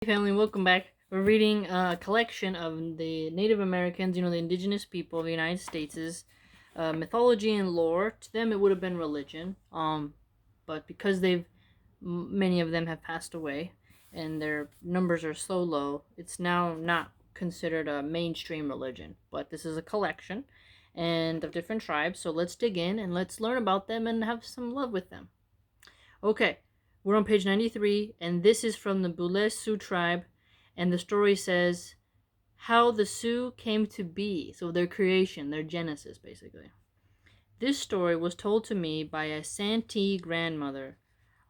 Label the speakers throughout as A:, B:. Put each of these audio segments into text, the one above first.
A: Hey family, welcome back. We're reading a collection of the Native Americans, the indigenous people of the United States' mythology and lore. To them, it would have been religion. But because many of them have passed away, and their numbers are so low, it's now not considered a mainstream religion. But this is a collection, and of different tribes. So let's dig in and let's learn about them and have some love with them. Okay, we're on page 93, and this is from the Boulez Sioux tribe, and the story says how the Sioux came to be, so their creation, their genesis, basically. This story was told to me by a Santee grandmother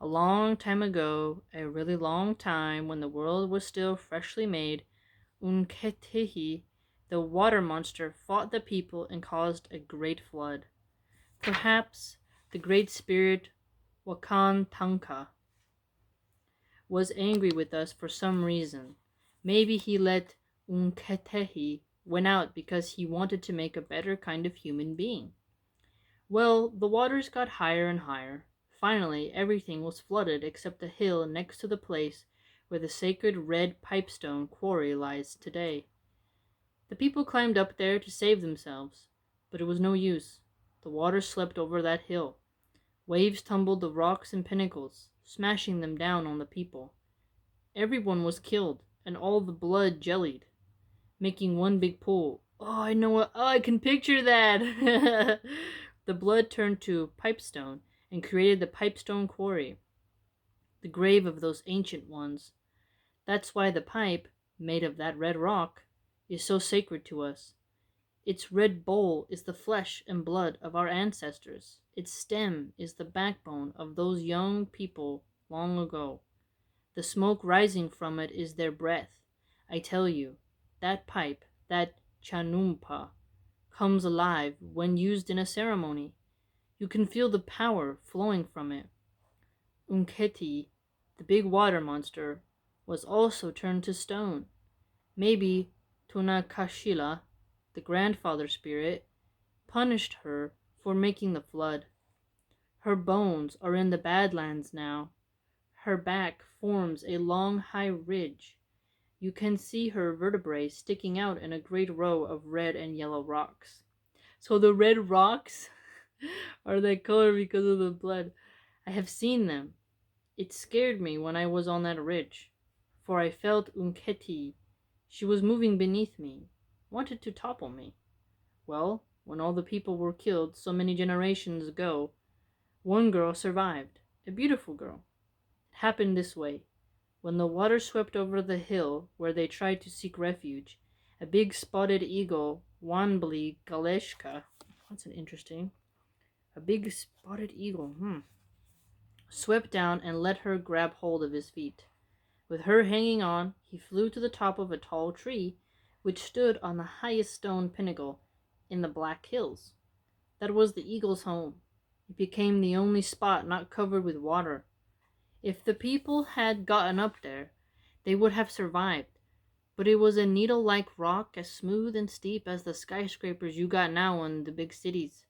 A: a long time ago, a really long time when the world was still freshly made. Unketehi, the water monster, fought the people and caused a great flood. Perhaps the great spirit Wakan Tanka was angry with us for some reason. Maybe he let Unketehi went out because he wanted to make a better kind of human being. Well, the waters got higher and higher. Finally, everything was flooded except the hill next to the place where the sacred red pipestone quarry lies today. The people climbed up there to save themselves, but it was no use. The water swept over that hill. Waves tumbled the rocks and pinnacles, smashing them down on the people. Everyone was killed, and all the blood jellied, making one big pool. Oh, I know what. Oh, I can picture that. The blood turned to pipestone and created the pipestone quarry, the grave of those ancient ones. That's why the pipe, made of that red rock, is so sacred to us. Its red bowl is the flesh and blood of our ancestors. Its stem is the backbone of those young people long ago. The smoke rising from it is their breath. I tell you, that pipe, that chanumpa, comes alive when used in a ceremony. You can feel the power flowing from it. Unketi, the big water monster, was also turned to stone. Maybe Tunakashila, the grandfather spirit, punished her for making the flood. Her bones are in the Badlands now. Her back forms a long high ridge. You can see her vertebrae sticking out in a great row of red and yellow rocks. So the red rocks are that color because of the blood. I have seen them. It scared me when I was on that ridge, for I felt Unketi. She was moving beneath me, wanted to topple me. Well, when all the people were killed so many generations ago, one girl survived, a beautiful girl. It happened this way. When the water swept over the hill where they tried to seek refuge, a big spotted eagle, Wanbli Galeshka, that's an interesting, a big spotted eagle, swept down and let her grab hold of his feet. With her hanging on, he flew to the top of a tall tree, which stood on the highest stone pinnacle in the Black Hills. That was the eagle's home. It became the only spot not covered with water. If the people had gotten up there, they would have survived, but it was a needle-like rock as smooth and steep as the skyscrapers you got now in the big cities.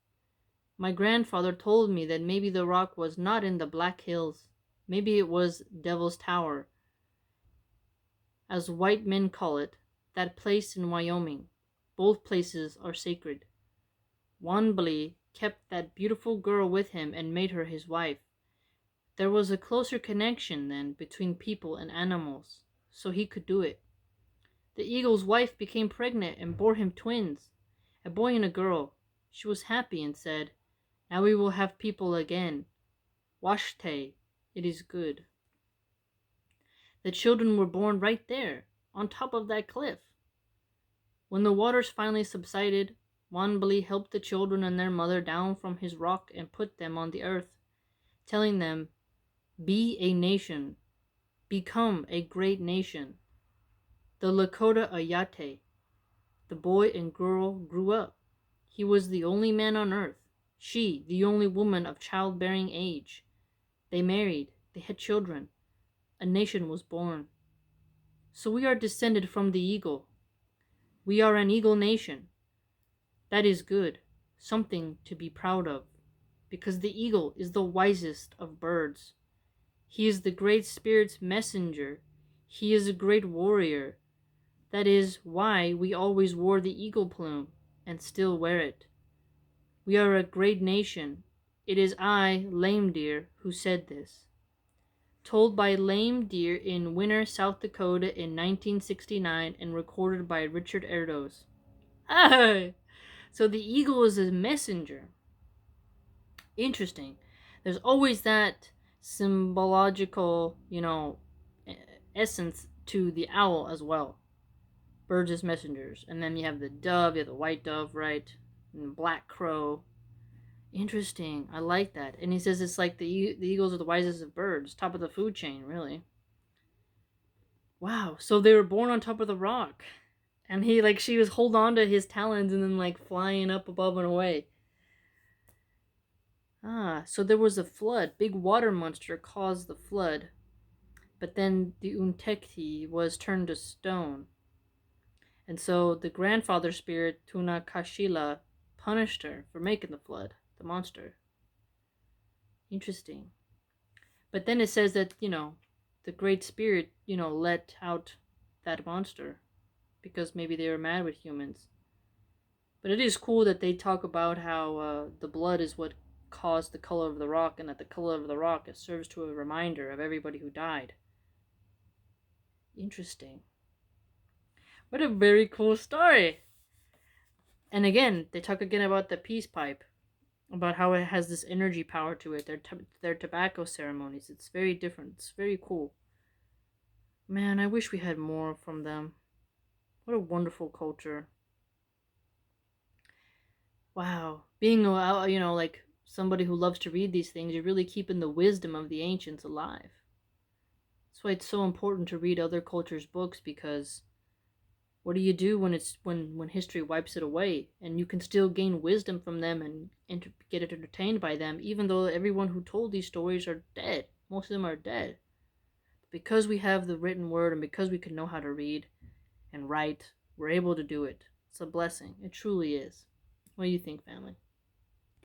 A: My grandfather told me that maybe the rock was not in the Black Hills. Maybe it was Devil's Tower, as white men call it, that place in Wyoming. Both places are sacred. Wanbli kept that beautiful girl with him and made her his wife. There was a closer connection then between people and animals, so he could do it. The eagle's wife became pregnant and bore him twins, a boy and a girl. She was happy and said, "Now we will have people again. Washte, it is good." The children were born right there, on top of that cliff. When the waters finally subsided, Wanbli helped the children and their mother down from his rock and put them on the earth, telling them, "Be a nation. Become a great nation." The Lakota Ayate, the boy and girl, grew up. He was the only man on earth, she the only woman of childbearing age. They married, they had children. A nation was born. So we are descended from the eagle. We are an eagle nation. That is good, something to be proud of, because the eagle is the wisest of birds. He is the Great Spirit's messenger. He is a great warrior. That is why we always wore the eagle plume and still wear it. We are a great nation. It is I, Lame Deer, who said this. Told by Lame Deer in Winner, South Dakota in 1969 and recorded by Richard Erdos. Ah! So the eagle is a messenger. Interesting. There's always that symbological, essence to the owl as well. Birds as messengers. And then you have the dove, you have the white dove, right? And the black crow. Interesting. I like that. And he says it's like the eagles are the wisest of birds, top of the food chain, really. Wow. So they were born on top of the rock. And she was hold on to his talons and then flying up above and away. Ah, so there was a flood. Big water monster caused the flood. But then the Untekti was turned to stone. And so the grandfather spirit, Tunakashila, punished her for making the flood, the monster. Interesting. But then it says that, the great spirit, let out that monster because maybe they were mad with humans. But it is cool that they talk about how the blood is what caused the color of the rock, and that the color of the rock serves to a reminder of everybody who died. Interesting. What a very cool story. And again, they talk again about the peace pipe, about how it has this energy power to it. Their tobacco ceremonies. It's very different. It's very cool. Man, I wish we had more from them. What a wonderful culture. Wow. Being, somebody who loves to read these things, you're really keeping the wisdom of the ancients alive. That's why it's so important to read other cultures' books, because what do you do when history wipes it away, and you can still gain wisdom from them and get entertained by them, even though everyone who told these stories are dead. Most of them are dead. But because we have the written word and because we can know how to read and write, we're able to do it. It's a blessing. It truly is. What do you think, family?